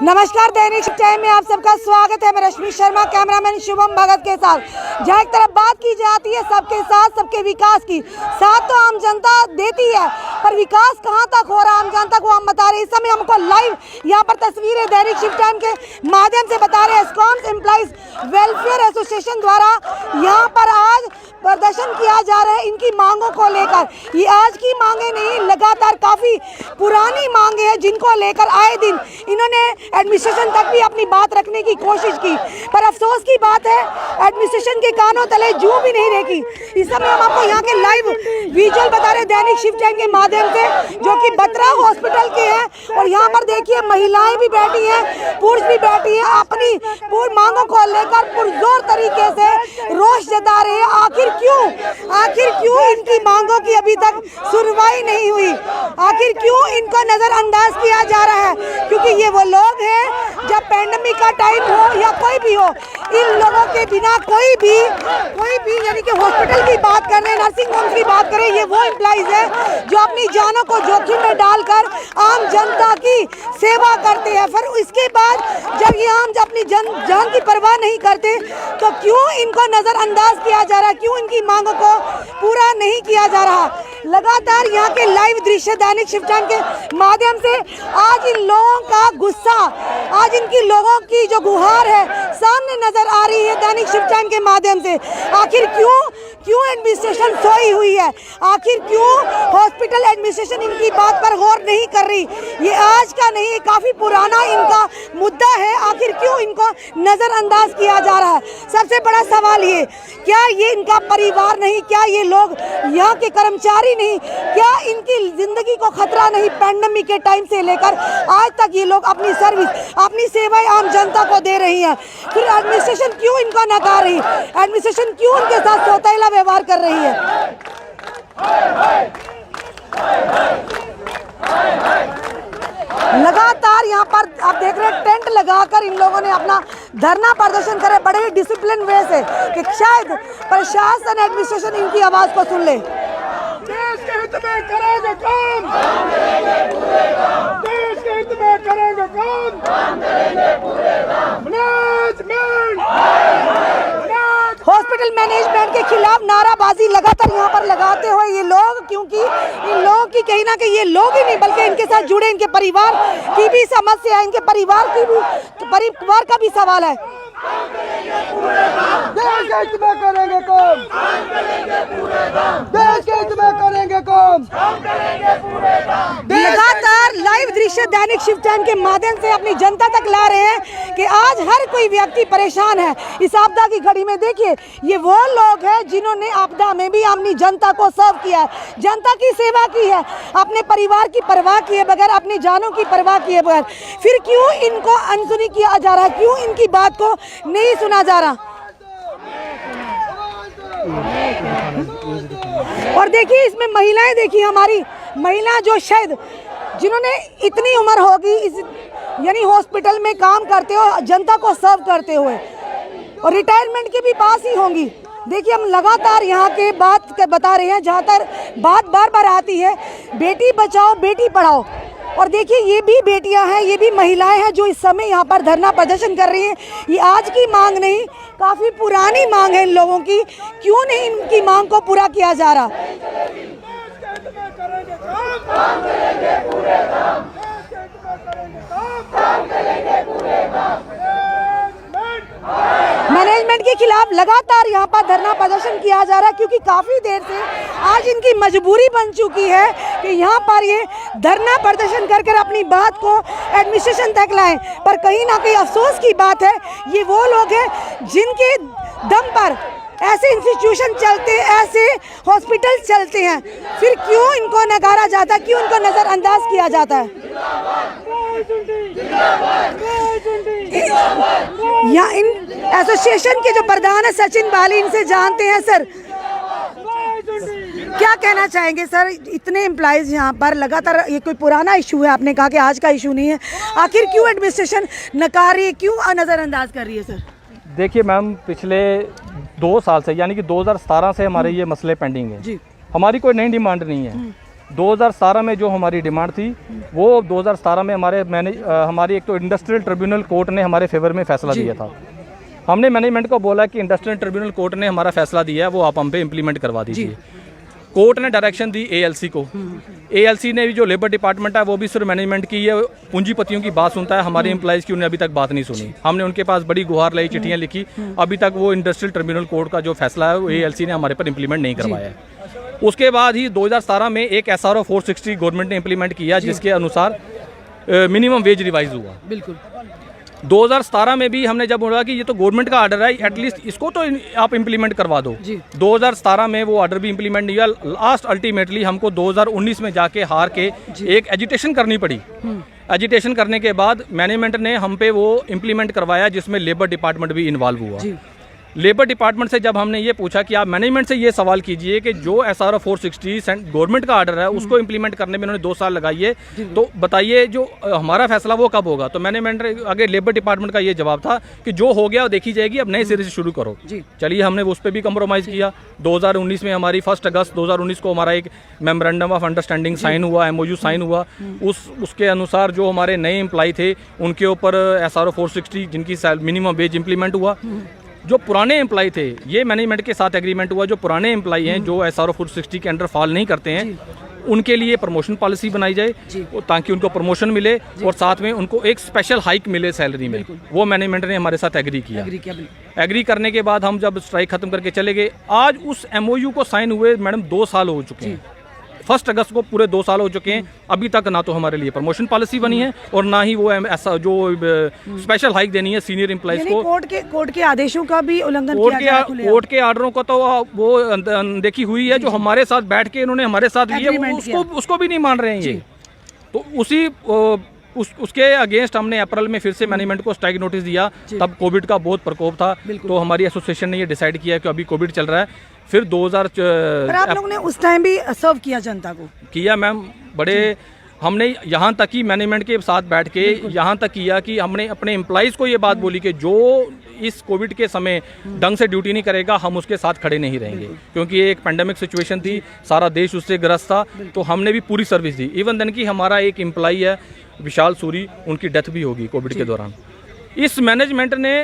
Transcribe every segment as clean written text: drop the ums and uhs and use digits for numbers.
नमस्कार, दैनिक टाइम में आप सबका स्वागत है। मैं रश्मि शर्मा, कैमरामैन शुभम भगत के साथ। जहाँ एक तरफ बात की जाती है सबके साथ सबके विकास की, साथ तो आम जनता देती है, पर विकास कहाँ तक हो रहा है आम जनता को हम बता रहे हैं। इस समय हमको लाइव यहाँ पर तस्वीरें दैनिक शिफ्ट टाइम के माध्यम से बता रहे हैं। एस्कॉम्स एम्प्लॉइज वेलफेयर एसोसिएशन द्वारा यहाँ पर आज प्रदर्शन किया जा रहा है इनकी मांगों को लेकर। ये आज की मांगे नहीं, लगातार काफ़ी पुरानी मांगे हैं जिनको लेकर आए दिन इन्होंने एडमिनिस्ट्रेशन तक भी अपनी बात रखने की कोशिश की, पर अफसोस की बात है एडमिनिस्ट्रेशन के कानों तले जू भी नहीं रेखी। इस समय हम आपको यहाँ के लाइव विजुअल बता रहे दैनिक शिफ्ट टाइम के माध्यम से, जो कि बत्रा हॉस्पिटल के हैं। और यहाँ पर देखिए महिलाएं भी बैठी हैं, पुरुष भी बैठी हैं, अपनी पूरी मांगों को लेकर पुरजोर तरीके से रोष जता रहे हैं। आखिर क्यों इनकी मांगों की अभी तक सुनवाई नहीं हुई? आखिर क्यों इनको नजरअंदाज किया जा रहा है? क्योंकि ये वो लोग हैं जब पैंडेमिक का टाइम हो या कोई भी हो, इन लोगों के बिना कोई भी यानी कि हॉस्पिटल की बात करें, नर्सिंग होम की बात करें, ये वो एम्प्लॉइज हैं जो अपनी जानों को जोखिम में डालकर आम जनता की सेवा करते हैं। फिर इसके बाद जब ये आम अपनी जान की परवाह नहीं करते तो क्यों इनको नजरअंदाज किया जा रहा है? क्यों इनकी मांगों को पूरा नहीं किया जा रहा? लगातार यहाँ के लाइव दृश्य दैनिक शिफ्ट टाइम के माध्यम से आज इन लोगों का गुस्सा, आज इनकी लोगों की जो गुहार है सामने नजर आ रही है दैनिक शिफ्ट टाइम के माध्यम से। आखिर क्यों एडमिनिस्ट्रेशन सोई हुई है? आखिर क्यों हॉस्पिटल एडमिनिस्ट्रेशन इनकी बात पर गौर नहीं कर रही? ये आज का नहीं, काफ़ी पुराना इनका मुद्दा है। आखिर क्यों इनको नज़रअंदाज किया जा रहा है? सबसे बड़ा सवाल ये, क्या ये इनका परिवार नहीं? क्या ये लोग यहाँ के कर्मचारी नहीं? क्या इनकी ज़िंदगी को खतरा नहीं? पैंडेमिक के टाइम से लेकर आज तक ये लोग अपनी सर्विस, अपनी सेवाएं आम जनता को दे रही हैं। फिर एडमिनिस्ट्रेशन क्यों इनको नकार रही? एडमिनिस्ट्रेशन क्यों उनके साथ सौतेला व्यवहार कर रही है? लगातार यहाँ पर आप देख रहे हैं टेंट लगाकर इन लोगों ने अपना धरना प्रदर्शन करे बड़े ही डिसिप्लिन वे से, कि शायद प्रशासन एडमिनिस्ट्रेशन इनकी आवाज़ को सुन ले। देश के हित में करेंगे काम, देश के हित में करेंगे काम, हॉस्पिटल मैनेजमेंट के खिलाफ नाराबाजी लगातार यहाँ पर लगाते हुए ये लोग, क्योंकि इन लोगों की कहीं ना कहीं ये लोग ही नहीं बल्कि इनके साथ जुड़े इनके परिवार की भी समस्या है, इनके परिवार का भी सवाल है। देश के हित में करेंगे काम, देश के हित में करेंगे काम। लगातार लाइव दृश्य दैनिक शिफ्ट टाइम के माध्यम से अपनी जनता तक ला रहे हैं कि आज हर कोई व्यक्ति परेशान है इस आपदा की घड़ी में। देखिए ये वो लोग हैं जिन्होंने आपदा में भी अपनी जनता को सर्व किया है, जनता की सेवा की है, अपने परिवार की परवाह किए बगैर, अपनी जानों की परवाह किए बगैर। फिर क्यों इनको अनसुनी किया जा रहा है? क्यों इनकी बात को नहीं सुना जा रहा? और देखिए इसमें महिलाएं, देखिए हमारी महिला जो शायद जिन्होंने इतनी उम्र होगी इस यानी हॉस्पिटल में काम करते हो, जनता को सर्व करते हुए, और रिटायरमेंट के भी पास ही होंगी। देखिए हम लगातार यहाँ के बात बता रहे हैं, जहाँ तक बात बार बार आती है बेटी बचाओ बेटी पढ़ाओ। और देखिए ये भी बेटियां हैं, ये भी महिलाएं हैं जो इस समय यहाँ पर धरना प्रदर्शन कर रही हैं। ये आज की मांग नहीं, काफ़ी पुरानी मांग है इन लोगों की। क्यों नहीं इनकी मांग को पूरा किया जा रहा? मैनेजमेंट के खिलाफ लगातार यहाँ पर धरना प्रदर्शन किया जा रहा है, क्योंकि काफ़ी देर से आज इनकी मजबूरी बन चुकी है कि यहाँ पर ये धरना प्रदर्शन कर अपनी बात को एडमिनिस्ट्रेशन तक लाएं। पर कहीं ना कहीं अफसोस की बात है ये वो लोग हैं जिनके दम पर ऐसे इंस्टीट्यूशन चलते हैं, ऐसे हॉस्पिटल चलते हैं। फिर क्यों इनको नकारा जाता है? क्यों इनको नज़रअंदाज किया जाता है? यहाँ इन एसोसिएशन के जो प्रधान है सचिन बाली, इनसे जानते हैं। सर क्या कहना चाहेंगे? सर इतने एम्प्लॉइज यहाँ पर लगातार, ये कोई पुराना इशू है, आपने कहा कि आज का इशू नहीं है, आखिर क्यों एडमिनिस्ट्रेशन नकार रही है, क्यों नज़रअंदाज कर रही है? सर देखिए मैम, पिछले 2 साल से यानी कि 2017 से हमारे ये मसले पेंडिंग है जी। हमारी कोई नई डिमांड नहीं है, 2017 में जो हमारी डिमांड थी वो 2017 में हमारी एक तो इंडस्ट्रियल ट्रिब्यूनल कोर्ट ने हमारे फेवर में फैसला दिया था। हमने मैनेजमेंट को बोला कि इंडस्ट्रियल ट्रिब्यूनल कोर्ट ने हमारा फैसला दिया है वो आप हम पे इम्प्लीमेंट करवा दीजिए। कोर्ट ने डायरेक्शन दी एएलसी को। एएलसी ने भी जो लेबर डिपार्टमेंट है वो भी सिर्फ मैनेजमेंट की ये पूंजीपतियों की बात सुनता है, हमारे एम्प्लॉइज़ की उन्हें अभी तक बात नहीं सुनी। हमने उनके पास बड़ी गुहार लाई, चिट्ठियाँ लिखी, अभी तक वो इंडस्ट्रियल ट्रिब्यूनल कोर्ट का जो फैसला है वो एएलसी ने हमारे पर इम्प्लीमेंट नहीं करवाया है। उसके बाद ही 2017 में एक SRO 460 गवर्नमेंट ने इम्प्लीमेंट किया जिसके अनुसार मिनिमम वेज रिवाइज हुआ। बिल्कुल 2017 में भी हमने जब बोला कि ये तो गवर्नमेंट का ऑर्डर है, एटलीस्ट इसको तो आप इम्प्लीमेंट करवा दो। 2017 में वो ऑर्डर भी इम्प्लीमेंट नहीं हुआ। लास्ट अल्टीमेटली हमको 2019 में जाके हार के एक एजिटेशन करनी पड़ी। एजिटेशन करने के बाद मैनेजमेंट ने हम पे वो इम्प्लीमेंट करवाया जिसमें लेबर डिपार्टमेंट भी इन्वॉल्व हुआ। लेबर डिपार्टमेंट से जब हमने ये पूछा कि आप मैनेजमेंट से ये सवाल कीजिए कि जो SRO 460 गवर्नमेंट का ऑर्डर है उसको इम्प्लीमेंट करने में उन्होंने 2 साल लगाइए, तो बताइए जो हमारा फैसला वो कब होगा। तो मैनेजमेंट आगे लेबर डिपार्टमेंट का ये जवाब था कि जो हो गया वो देखी जाएगी, अब नए सिरे से शुरू करो। चलिए हमने उस पर भी कम्प्रोमाइज़ किया। 2019 में हमारी 1 अगस्त 2019 को हमारा एक मेमोरेंडम ऑफ अंडरस्टैंडिंग साइन हुआ, MOU साइन हुआ। उसके अनुसार जो हमारे नए एम्प्लॉय थे उनके ऊपर SRO 460 जिनकी मिनिमम वेज इम्प्लीमेंट हुआ। जो पुराने एम्प्लॉय थे ये मैनेजमेंट के साथ एग्रीमेंट हुआ, जो पुराने एम्प्लॉय हैं जो SRO 460 के अंडर फॉल नहीं करते हैं उनके लिए प्रमोशन पॉलिसी बनाई जाए ताकि उनको प्रमोशन मिले और साथ में उनको एक स्पेशल हाइक मिले सैलरी में। वो मैनेजमेंट ने हमारे साथ एग्री किया। एग्री करने के बाद हम जब स्ट्राइक खत्म करके चले गए, आज उस MOU को साइन हुए मैडम 2 साल हो चुके हैं। 1 अगस्त को पूरे 2 साल हो चुके हैं। अभी तक ना तो हमारे लिए प्रमोशन पॉलिसी बनी है और ना ही वो ऐसा जो स्पेशल हाइक देनी है सीनियर एम्प्लॉइज को। कोर्ट के आदेशों का भी उल्लंघन किया जा रहा है। कोर्ट के ऑर्डरों को तो वो अनदेखी हुई है। जो हमारे साथ बैठ के इन्होंने हमारे साथ लिए उसको भी नहीं मान रहे हैं ये। तो उसके अगेंस्ट हमने अप्रैल में फिर से मैनेजमेंट को स्ट्राइक नोटिस दिया। तब कोविड का बहुत प्रकोप था, तो हमारी एसोसिएशन ने ये डिसाइड किया कि अभी कोविड चल रहा है। फिर 2000 पर आप लोगों ने उस टाइम भी सर्व किया जनता को? किया मैम, बड़े हमने यहाँ तक ही मैनेजमेंट के साथ बैठ के यहाँ तक किया कि हमने अपने एम्प्लॉइज़ को ये बात बोली कि जो इस कोविड के समय ढंग से ड्यूटी नहीं करेगा हम उसके साथ खड़े नहीं रहेंगे, क्योंकि ये एक पेंडेमिक सिचुएशन थी, सारा देश उससे ग्रस्त था। तो हमने भी पूरी सर्विस दी। इवन देन कि हमारा एक एम्प्लॉई है विशाल सूरी, उनकी डेथ भी होगी कोविड के दौरान। इस मैनेजमेंट ने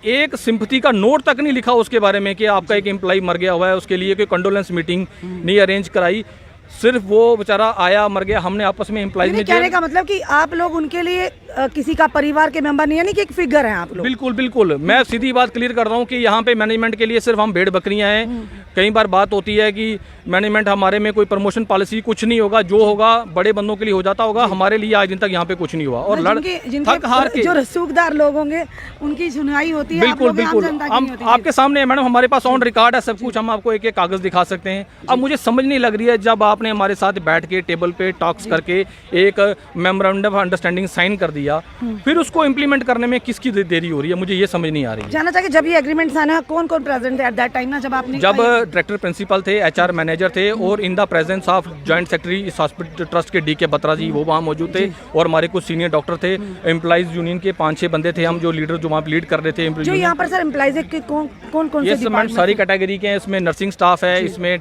एक सिंपथी का नोट तक नहीं लिखा उसके बारे में कि आपका एक एम्प्लॉई मर गया हुआ है, उसके लिए कोई कंडोलेंस मीटिंग नहीं अरेंज कराई। सिर्फ वो बेचारा आया, मर गया। हमने आपस में एम्प्लॉइज में कहने का मतलब कि आप लोग उनके लिए किसी का परिवार के मेंबर नहीं, यानी कि एक फिगर है आप लोग। बिल्कुल बिल्कुल, मैं सीधी बात क्लियर कर रहा हूँ कि यहाँ पे मैनेजमेंट के लिए सिर्फ हम भेड़ बकरियाँ हैं। कई बार बात होती है कि मैनेजमेंट हमारे में कोई प्रमोशन पॉलिसी कुछ नहीं होगा, जो होगा बड़े बंदों के लिए हो जाता होगा, हमारे लिए आज दिन तक यहाँ पे कुछ नहीं हुआ। और थक हार के जो रसूखदार लोग होंगे उनकी सुनवाई होती है। बिल्कुल बिल्कुल, हम आपके सामने है मैडम, हमारे पास ऑन रिकॉर्ड है सब कुछ, हम आपको एक एक कागज दिखा सकते हैं। अब मुझे समझ नहीं लग रही है, जब आपने हमारे साथ बैठ के टेबल पे टॉक्स करके एक मेमोरेंडम ऑफ अंडरस्टैंडिंग साइन कर दिया, फिर उसको इम्प्लीमेंट करने में किसकी देरी हो रही है, मुझे ये समझ नहीं आ रही है। जानना चाहिए जब ये एग्रीमेंट साइन है कौन कौन प्रेजेंट थे एट दैट टाइम ना, जब आपने जब डायरेक्टर प्रिंसिपल थे, HR मैनेजर थे, और in the presence of joint secretary इस हॉस्पिटल ट्रस्ट के DK बत्रा जी, वो वहाँ मौजूद थे, और हमारे कुछ सीनियर डॉक्टर थे। एम्प्लॉइज यूनियन के 5-6 बंदे थे हम, जो लीडर जो वहाँ लीड कर रहे थे। जो यहाँ पर सर एम्प्लॉइज के कौन ये मैम सारी कैटेगरी के हैं। इसमें नर्सिंग स्टाफ है, इसमें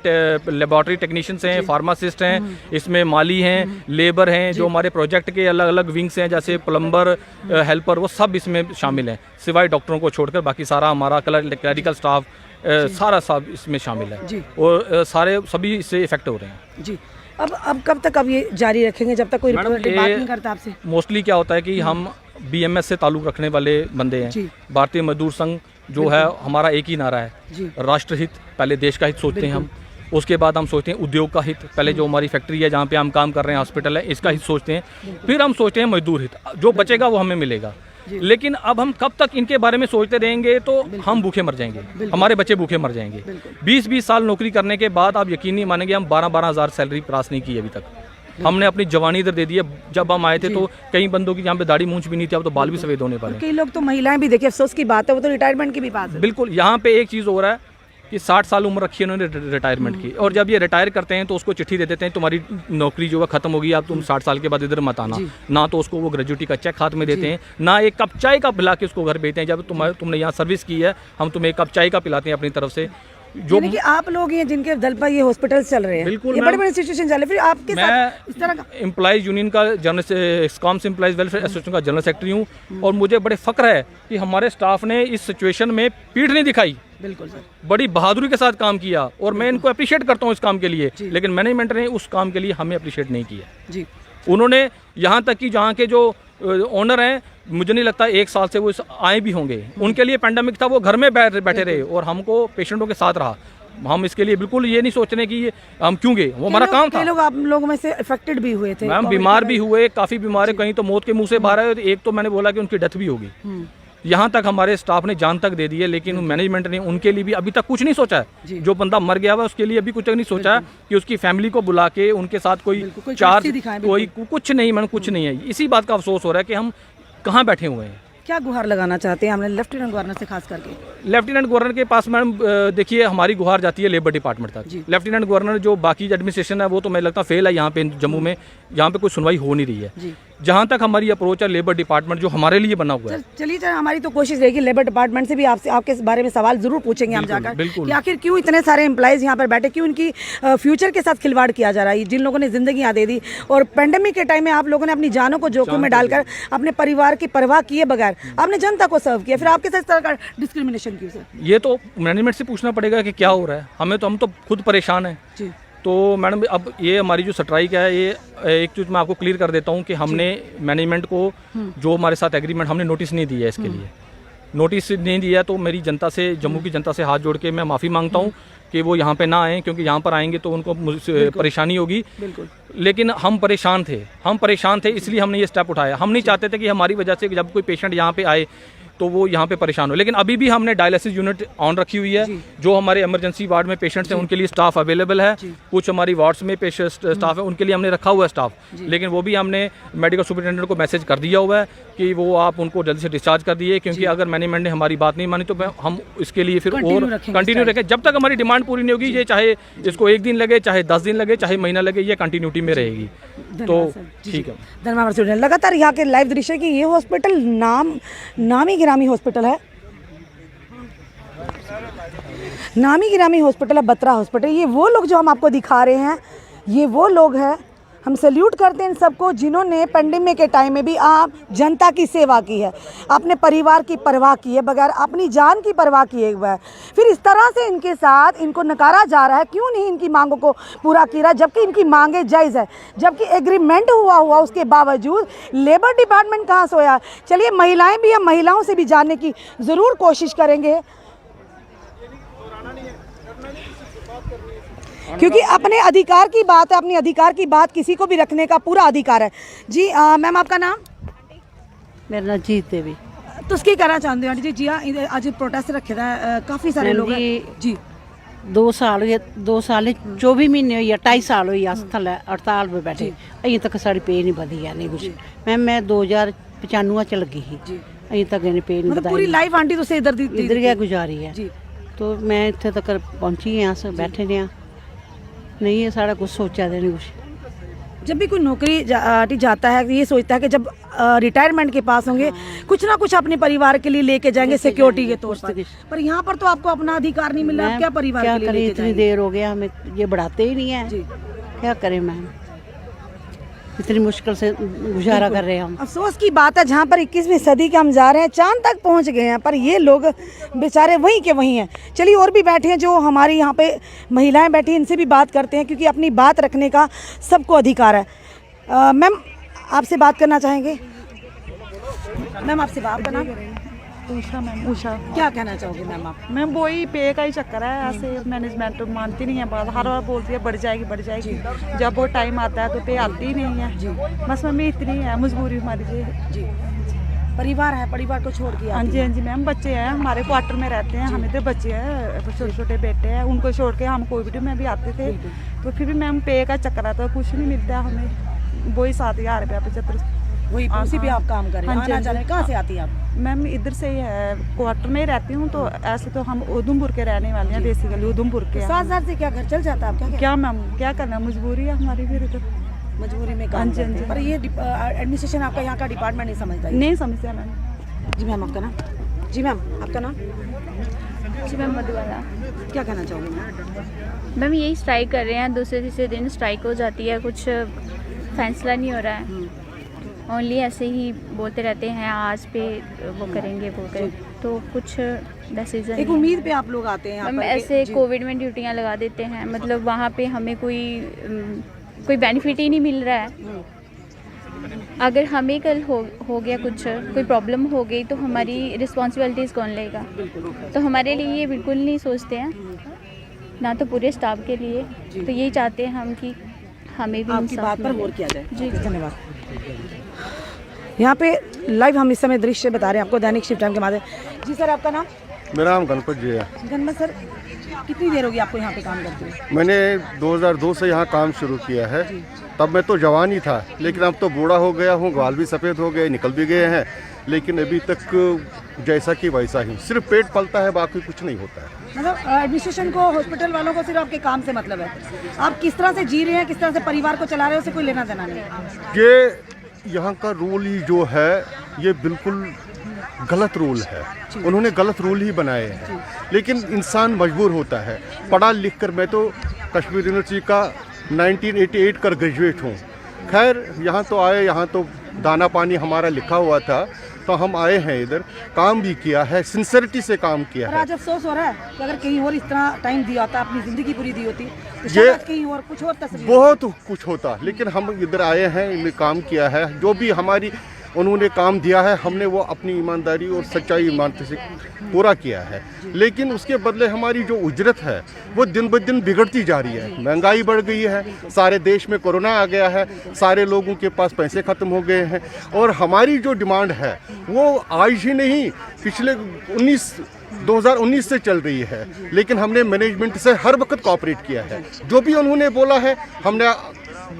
लेबोरेटरी टेक्नीशियंस हैं, फार्मासिस्ट हैं, इसमें माली हैं, लेबर हैं, जो हमारे प्रोजेक्ट के अलग अलग विंग्स हैं जैसे प्लम्बर, हेल्पर, वो सब इसमें शामिल हैं, सिवाय डॉक्टरों को छोड़कर। बाकी सारा हमारा क्लरिकल स्टाफ सारा सब इसमें शामिल है, और सारे सभी इससे इफेक्ट हो रहे हैं जी। अब कब तक अब ये जारी रखेंगे, जब तक कोई बात नहीं करता आपसे? मोस्टली क्या होता है कि हम BMS से ताल्लुक रखने वाले बंदे हैं। भारतीय मजदूर संघ जो है हमारा एक ही नारा है, राष्ट्रहित, पहले देश का हित सोचते हैं हम, उसके बाद हम सोचते हैं उद्योग का हित, पहले जो हमारी फैक्ट्री है जहाँ पे हम काम कर रहे हैं, हॉस्पिटल है, इसका हित सोचते हैं, फिर हम सोचते हैं मजदूर हित, जो बचेगा वो हमें मिलेगा। लेकिन अब हम कब तक इनके बारे में सोचते रहेंगे, तो हम भूखे मर जाएंगे, हमारे बच्चे भूखे मर जाएंगे। 20-20 साल नौकरी करने के बाद आप यकीन नहीं मानेंगे, हम 12-12 हज़ार सैलरी पास नहीं की अभी तक। हमने अपनी जवानी इधर दे दी है। जब हम आए थे तो कई बंदों की यहाँ पे दाढ़ी मूंछ भी नहीं थी, अब तो बाल भी सफेद होने वाले। कई लोग तो महिलाएं भी, देखिए अफसोस की बात है, वो तो रिटायरमेंट की भी बात है। बिल्कुल, यहाँ पे एक चीज़ हो रहा है कि 60 साल उम्र रखी है उन्होंने रिटायरमेंट की, और जब ये रिटायर करते हैं तो उसको चिट्ठी दे देते हैं, तुम्हारी नौकरी जो है खत्म होगी, अब तुम 60 साल के बाद इधर मत आना। ना तो उसको वो ग्रेजुएटी का चेक हाथ में देते हैं, ना एक कप चाय का पिला के उसको घर भेजते हैं, जब तुमने यहाँ सर्विस की है हम तुम्हें एक कप चाय का पिलाते हैं अपनी तरफ से। जो यानी कि आप लोग हैं जिनके दल पर ये हॉस्पिटल चल रहे हैं, बिल्कुल ये मैम। बड़े-बड़े इंस्टीट्यूशन चल रहे हैं, फिर आपके साथ इस तरह का मैं एम्प्लॉइज यूनियन का जनरल एक्सकॉम्स एम्प्लॉइज वेलफेयर एसोसिएशन का जनरल सेक्रेटरी हूँ और मुझे बड़े फक्र है कि हमारे स्टाफ ने इस सिचुएशन में पीठ नहीं दिखाई, बिल्कुल सर, बड़ी बहादुरी के साथ काम किया और मैं इनको अप्रिशिएट करता हूँ इस काम के लिए, लेकिन मैनेजमेंट ने उस काम के लिए हमें अप्रिशिएट नहीं किया जी। उन्होंने। यहाँ तक कि जहाँ के जो ओनर हैं, मुझे नहीं लगता 1 साल से वो आए भी होंगे, उनके लिए पैंडेमिक था, वो घर में बैठे रहे और हमको पेशेंटों के साथ रहा। हम इसके लिए बिल्कुल ये नहीं सोच रहे कि ये हम क्यों गए, वो हमारा काम था। लोग आप लोगों में से अफेक्टेड भी हुए थे, मैम बीमार भी हुए, काफ़ी बीमार है, कहीं तो मौत के मुंह से बाहर आए, एक तो मैंने बोला कि उनकी डेथ भी होगी। यहाँ तक हमारे स्टाफ ने जान तक दे दी है, लेकिन मैनेजमेंट ने उनके लिए भी अभी तक कुछ नहीं सोचा है। जो बंदा मर गया हुआ उसके लिए अभी कुछ नहीं सोचा है कि उसकी फैमिली को बुला के उनके साथ कोई चार्ज, कोई कुछ नहीं, मैम कुछ नहीं है। इसी बात का अफसोस हो रहा है कि हम कहाँ बैठे हुए हैं। क्या गुहार लगाना चाहते हैं हमने लेफ्टिनेंट गवर्नर से खास करके? लेफ्टिनेंट गवर्नर के पास मैडम देखिए हमारी गुहार जाती है लेबर डिपार्टमेंट तक। लेफ्टिनेंट गवर्नर जो बाकी एडमिनिस्ट्रेशन है वो तो मुझे लगता है फेल है यहाँ पे जम्मू में, यहाँ पे कोई सुनवाई हो नहीं रही है। जहाँ तक हमारी अप्रोच है लेबर डिपार्टमेंट जो हमारे लिए बना हुआ है। चलिए हमारी तो कोशिश रहेगी लेबर डिपार्टमेंट से भी आपसे आपके इस बारे में सवाल जरूर पूछेंगे हम जाकर कि आखिर क्यों इतने सारे एम्प्लॉइज यहाँ पर बैठे, क्यों इनकी फ्यूचर के साथ खिलवाड़ किया जा रहा है, जिन लोगों ने जिंदगियाँ दे दी और पेंडेमिक के टाइम में आप लोगों ने अपनी जानों को जोखिम में डालकर अपने परिवार की परवाह किए बगैर आपने जनता को सर्व किया, फिर आपके साथ इस तरह का डिस्क्रिमिनेशन क्यों सर? ये तो मैनेजमेंट से पूछना पड़ेगा कि क्या हो रहा है, हम तो खुद परेशान हैं। तो मैडम अब ये हमारी जो स्ट्राइक है, ये एक चीज़ मैं आपको क्लियर कर देता हूँ कि हमने मैनेजमेंट को जो हमारे साथ एग्रीमेंट, हमने नोटिस नहीं दिया है, इसके लिए नोटिस नहीं दिया। तो मेरी जनता से, जम्मू की जनता से हाथ जोड़ के मैं माफ़ी मांगता हूँ कि वो यहाँ पे ना आएँ, क्योंकि यहाँ पर आएंगे तो उनको परेशानी होगी। लेकिन हम परेशान थे इसलिए हमने ये स्टेप उठाया। हम नहीं चाहते थे कि हमारी वजह से जब कोई पेशेंट यहाँ पे आए तो वो यहाँ पे परेशान हो। लेकिन अभी भी हमने डायलिसिस यूनिट ऑन रखी हुई है। जो हमारे इमरजेंसी वार्ड में पेशेंट्स हैं उनके लिए स्टाफ अवेलेबल है, कुछ हमारी वार्ड्स में पेशेंट स्टाफ है उनके लिए हमने रखा हुआ है स्टाफ। लेकिन वो भी हमने मेडिकल सुपरिटेंडेंट को मैसेज कर दिया हुआ है कि वो आप उनको जल्दी से डिस्चार्ज कर दिए, क्योंकि अगर मैनेजमेंट ने हमारी बात नहीं मानी तो हम इसके लिए फिर और कंटिन्यू रखें जब तक हमारी डिमांड पूरी नहीं होगी। ये चाहे इसको 1 दिन लगे, चाहे 10 दिन लगे, चाहे महीना लगे, ये कंटिन्यूटी में रहेगी। तो ठीक है, धन्यवाद। लगातार यहाँ के लाइव दृश्य की ये हॉस्पिटल नामी गिरामी हॉस्पिटल है, नामी गिरामी हॉस्पिटल है बत्रा हॉस्पिटल। ये वो लोग जो हम आपको दिखा रहे हैं, ये वो लोग हैं, हम सैल्यूट करते हैं इन सबको जिन्होंने पेंडेमिक के टाइम में भी आप जनता की सेवा की है, अपने परिवार की परवाह की है बगैर, अपनी जान की परवाह किए हुए है। फिर इस तरह से इनके साथ इनको नकारा जा रहा है, क्यों नहीं इनकी मांगों को पूरा किया, जबकि इनकी मांगें जायज़ है, जबकि एग्रीमेंट हुआ उसके बावजूद लेबर डिपार्टमेंट कहाँ सोया। चलिए महिलाएं भी, हम महिलाओं से भी जानने की ज़रूर कोशिश करेंगे, क्योंकि अपने अधिकार की बात है, अपने अधिकार की बात किसी को भी रखने का पूरा अधिकार है। जी मैम आपका नाम? मेरा नाम जीत देवी। तो उसकी कहना चाहते हो आंटी जी? हाँ आज प्रोटेस्ट रखे था, काफ़ी सारे लोग जी 2 साल 24 महीने हुई है, 2.5 साल हुई अस्थल हड़ताल पे बैठे, अजें तक साड़ी पे नहीं बधी है नहीं कुछ। मैं 2095 च लगी ही, अजें तक पे नहीं मतलब पूरी लाइफ आंटी तो इधर गया गुजारी है। तो मैं इत्थे तक पहुंची हाँ, बैठे ने नहीं है सारा कुछ सोचा दे नहीं कुछ। जब भी कोई नौकरी जाता है ये सोचता है कि जब रिटायरमेंट के पास होंगे कुछ ना कुछ अपने परिवार के लिए लेके जाएंगे सिक्योरिटी के तौर पर यहाँ पर तो आपको अपना अधिकार नहीं मिल रहा, क्या परिवार क्या के लिए करें? इतनी देर हो गया, हमें ये बढ़ाते ही नहीं है, क्या करें मैम, इतनी मुश्किल से गुजारा कर रहे हैं हम। अफसोस की बात है जहाँ पर 21वीं सदी के हम जा रहे हैं, चांद तक पहुँच गए हैं, पर ये लोग बेचारे वहीं के वहीं हैं। चलिए और भी बैठे हैं जो हमारी यहाँ पे महिलाएं बैठी हैं, इनसे भी बात करते हैं, क्योंकि अपनी बात रखने का सबको अधिकार है। मैम आपसे बात करना चाहेंगे? मैम आपसे बात करना? उषा मैम, उषा क्या कहना चाहोगे मैम आप? मैम वही पे का ही चक्कर है, ऐसे मैनेजमेंट मानती नहीं है बात, हर बार बोलती है बढ़ जाएगी, जब वो टाइम आता है तो पे आती ही नहीं है। बस मम्मी इतनी है मजबूरी हमारी जी। परिवार है, परिवार को छोड़ के? हाँ जी मैम, बच्चे हैं हमारे, क्वार्टर में रहते हैं, हमें तो बच्चे हैं, छोटे छोटे बेटे हैं, उनको छोड़ के हम कोविड में भी आते थे, तो फिर भी मैम पे का चक्कर आता है, कुछ नहीं मिलता हमें, वही 7,000 रुपया 75 वही उसी पे आप काम कर रहे हैं? हाँ जी। कहाँ से आती हैं आप? मैम इधर से ही है, क्वार्टर में ही रहती हूँ, तो ऐसे तो हम उधमपुर के रहने वाले हैं, बेसिकली उधमपुर के। 7,000 से क्या घर चल जाता है आपका? क्या मैम क्या करना, मजबूरी है हमारी, फिर इधर मजबूरी में काम करते हैं। पर ये एडमिनिस्ट्रेशन आपका यहाँ का डिपार्टमेंट नहीं समझता? नहीं समझता मैम। जी मैम आपका नाम? जी मैम आपका नाम? जी मैम मधुबाला। क्या कहना चाहोगे मैम? मैम यही स्ट्राइक कर रहे हैं, दूसरे तीसरे दिन स्ट्राइक हो जाती है, कुछ फैसला नहीं हो रहा है। ओनली ऐसे ही बोलते रहते हैं आज पे वो करेंगे वो करेंगे, तो कुछ डिसीजन एक उम्मीद पे आप लोग आते हैं यहाँ मैम। पर ऐसे जी। कोविड में ड्यूटियाँ लगा देते हैं, मतलब वहाँ पे हमें कोई बेनिफिट ही नहीं मिल रहा है। अगर हमें कल हो गया कुछ, कोई प्रॉब्लम हो गई तो हमारी रिस्पॉन्सिबिलिटीज़ कौन लेगा? तो हमारे लिए ये बिल्कुल नहीं सोचते हैं, ना तो पूरे स्टाफ के लिए। तो यही चाहते हैं हम कि हमें भी आपकी इंसाफ बात पर मिले। गौर किया जाए। जी धन्यवाद। यहाँ पे लाइव हम इस समय दृश्य बता रहे हैं आपको दैनिक शिफ्ट टाइम के माध्यम। जी सर, आपका नाम? मेरा नाम गणपत जी है। गणपत सर, कितनी देर होगी आपको यहाँ पे काम करते हुए? मैंने 2002 से यहाँ काम शुरू किया है। तब मैं तो जवान ही था, लेकिन अब तो बूढ़ा हो गया हूँ, बाल भी सफ़ेद हो गए, निकल भी गए हैं, लेकिन अभी तक जैसा कि वैसा ही, सिर्फ पेट पलता है, बाकी कुछ नहीं होता है। मतलब एडमिनिस्ट्रेशन को, हॉस्पिटल वालों को सिर्फ आपके काम से मतलब है। आप किस तरह से जी रहे हैं, किस तरह से परिवार को चला रहे हैं, उससे कोई लेना देना नहीं है। ये यहाँ का रूल ही जो है, ये बिल्कुल गलत रूल है। उन्होंने गलत रूल ही बनाए हैं, लेकिन इंसान मजबूर होता है। पढ़ा लिख कर, मैं तो कश्मीर यूनिवर्सिटी का 1988 का ग्रेजुएट हूँ। खैर यहाँ तो आए, यहाँ तो दाना पानी हमारा लिखा हुआ था, तो हम आए हैं इधर, काम भी किया है, सिंसियरिटी से काम किया और है। आज अफसोस हो रहा है कि अगर कहीं और इस तरह टाइम दिया होता, अपनी ज़िंदगी पूरी दी होती, तो ये शायद कहीं और कुछ और तस्वीर। बहुत कुछ होता, लेकिन हम इधर आए हैं, इन्हें काम किया है। जो भी हमारी उन्होंने काम दिया है, हमने वो अपनी ईमानदारी और सच्चाई ईमानदारी से पूरा किया है। लेकिन उसके बदले हमारी जो उजरत है वो दिन ब दिन बिगड़ती जा रही है। महंगाई बढ़ गई है, सारे देश में कोरोना आ गया है, सारे लोगों के पास पैसे ख़त्म हो गए हैं, और हमारी जो डिमांड है वो आज ही नहीं, पिछले 2019 से चल रही है। लेकिन हमने मैनेजमेंट से हर वक्त कोऑपरेट किया है। जो भी उन्होंने बोला है हमने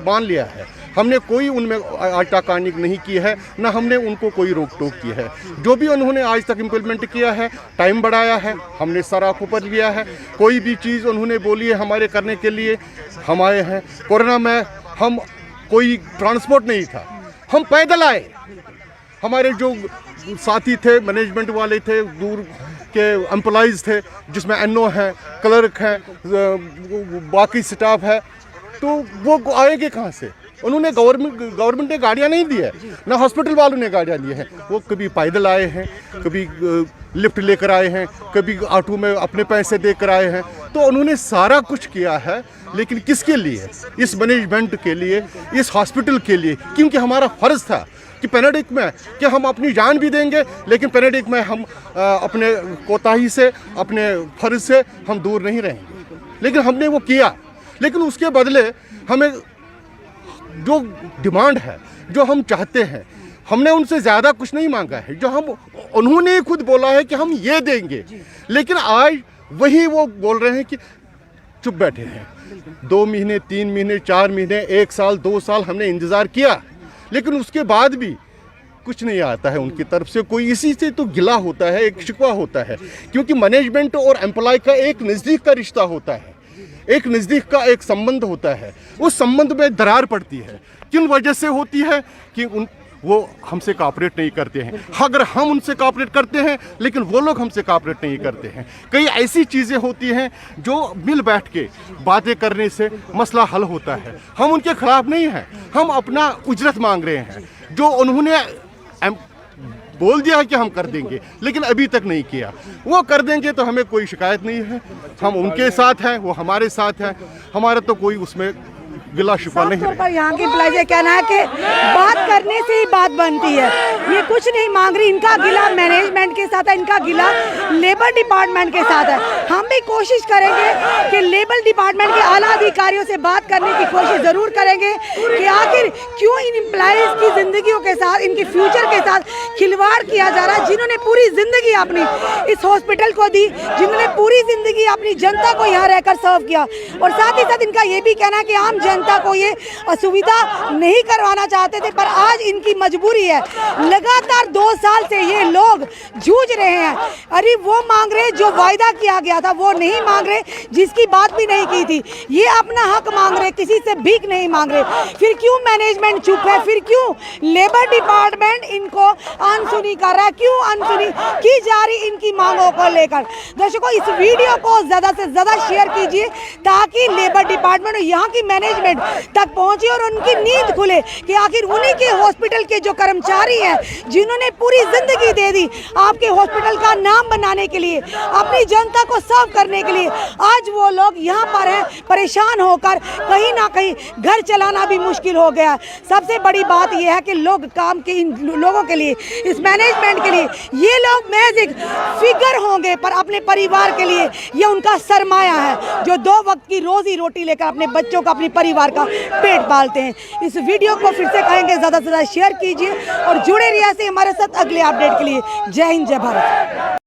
मान लिया है। हमने कोई उनमें आटाकानी नहीं की है, ना हमने उनको कोई रोक टोक की है। जो भी उन्होंने आज तक इम्प्लीमेंट किया है, टाइम बढ़ाया है, हमने सर आँखों पर लिया है। कोई भी चीज़ उन्होंने बोली है हमारे करने के लिए, हम आए हैं। कोरोना में हम कोई ट्रांसपोर्ट नहीं था, हम पैदल आए। हमारे जो साथी थे, मैनेजमेंट वाले थे, दूर के एम्प्लॉइज़ थे, जिसमें एनओ हैं, क्लर्क हैं, बाकी स्टाफ है, तो वो आएंगे कहाँ से? उन्होंने गवर्नमेंट ने गाड़ियाँ नहीं दी है, ना हॉस्पिटल वालों ने गाड़ियाँ दी हैं। वो कभी पैदल आए हैं, कभी लिफ्ट लेकर आए हैं, कभी ऑटो में अपने पैसे देकर आए हैं। तो उन्होंने सारा कुछ किया है, लेकिन किसके लिए? इस मैनेजमेंट के लिए, इस हॉस्पिटल के लिए। क्योंकि हमारा फ़र्ज़ था कि पैनाडेमिक में कि हम अपनी जान भी देंगे, लेकिन पैनाडेमिक में हम अपने कोताही से, अपने फ़र्ज़ से हम दूर नहीं रहेंगे। लेकिन हमने वो किया, लेकिन उसके बदले हमें जो डिमांड है, जो हम चाहते हैं, हमने उनसे ज़्यादा कुछ नहीं मांगा है। जो हम, उन्होंने खुद बोला है कि हम ये देंगे, लेकिन आज वही वो बोल रहे हैं कि चुप बैठे हैं। 2 महीने, 3 महीने, 4 महीने, 1 साल, 2 साल हमने इंतज़ार किया, लेकिन उसके बाद भी कुछ नहीं आता है उनकी तरफ से। कोई इसी से तो गिला होता है, एक शिकवा होता है, क्योंकि मैनेजमेंट और एम्प्लॉय का एक नज़दीक का रिश्ता होता है, एक नज़दीक का एक संबंध होता है। उस संबंध में दरार पड़ती है। किन वजह से होती है? कि वो हमसे कॉपरेट नहीं करते हैं। अगर हम उनसे कॉपरेट करते हैं, लेकिन वो लोग हमसे कॉपरेट नहीं करते हैं। कई ऐसी चीज़ें होती हैं जो मिल बैठ के बातें करने से मसला हल होता है। हम उनके खिलाफ नहीं हैं, हम अपना उजरत मांग रहे हैं। जो उन्होंने बोल दिया है कि हम कर देंगे, लेकिन अभी तक नहीं किया। वो कर देंगे तो हमें कोई शिकायत नहीं है, हम उनके साथ हैं, वो हमारे साथ हैं, हमारा तो कोई उसमें गिला शिकवा नहीं है। पर यहाँ के एम्प्लॉइज का कहना है कि बात करने से ही बात बनती है। ये कुछ नहीं मांग रही, इनका गिला मैनेजमेंट के साथ है, इनका गिला लेबर डिपार्टमेंट के साथ है। हम भी कोशिश करेंगे कि लेबर डिपार्टमेंट के आला अधिकारियों से बात करने की कोशिश ज़रूर करेंगे कि आखिर क्यों इन एम्प्लॉइज की ज़िंदगियों के साथ, इनके फ्यूचर के साथ खिलवाड़ किया जा रहा है, जिन्होंने पूरी ज़िंदगी अपनी इस हॉस्पिटल को दी, जिन्होंने पूरी ज़िंदगी अपनी जनता को यहाँ रहकर सर्व किया। और साथ ही साथ इनका ये भी कहना है कि आम जनता को ये असुविधा नहीं करवाना चाहते थे, पर आज इनकी मजबूरी है। लगातार 2 साल से ये लोग जूझ रहे हैं। अरे वो मांग रहे जो वायदा किया गया था, वो नहीं मांग रहे, जिसकी बात भी नहीं की थी। ये अपना हक मांग रहे, किसी से भीख नहीं मांग रहे। फिर क्यों मैनेजमेंट चुप है? फिर क्यों लेबर डिपार्टमेंट इनको अनसुनी कर रहा है। क्यों अनसुनी की जा रही इनकी मांगों को लेकर? दर्शकों, इस वीडियो को ज़्यादा से ज़्यादा शेयर कीजिए ताकि लेबर डिपार्टमेंट और यहाँ की मैनेजमेंट तक पहुँचे और उनकी नींद खुले कि आखिर उन्हीं के हॉस्पिटल के जो कर्मचारी हैं जिन्होंने पूरी जिंदगी दे दी आपके हॉस्पिटल का नाम बनाने के लिए, अपनी जनता को सर्व करने के लिए, आज वो लोग यहाँ पर हैं परेशान होकर। कहीं ना कहीं घर चलाना भी मुश्किल हो गया। सबसे बड़ी बात यह है कि लोग काम के इन लोगों के लिए, इस मैनेजमेंट के लिए, ये लोग महज एक फिगर होंगे पर अपने परिवार के लिए ये उनका सरमाया है जो 2 वक्त की रोजी रोटी लेकर अपने बच्चों का, अपने परिवार का पेट पालते हैं। इस वीडियो को फिर से कहेंगे ज़्यादा से ज़्यादा शेयर कीजिए और जुड़े रहिए ऐसे हमारे साथ अगले अपडेट के लिए। जय हिंद, जय भारत।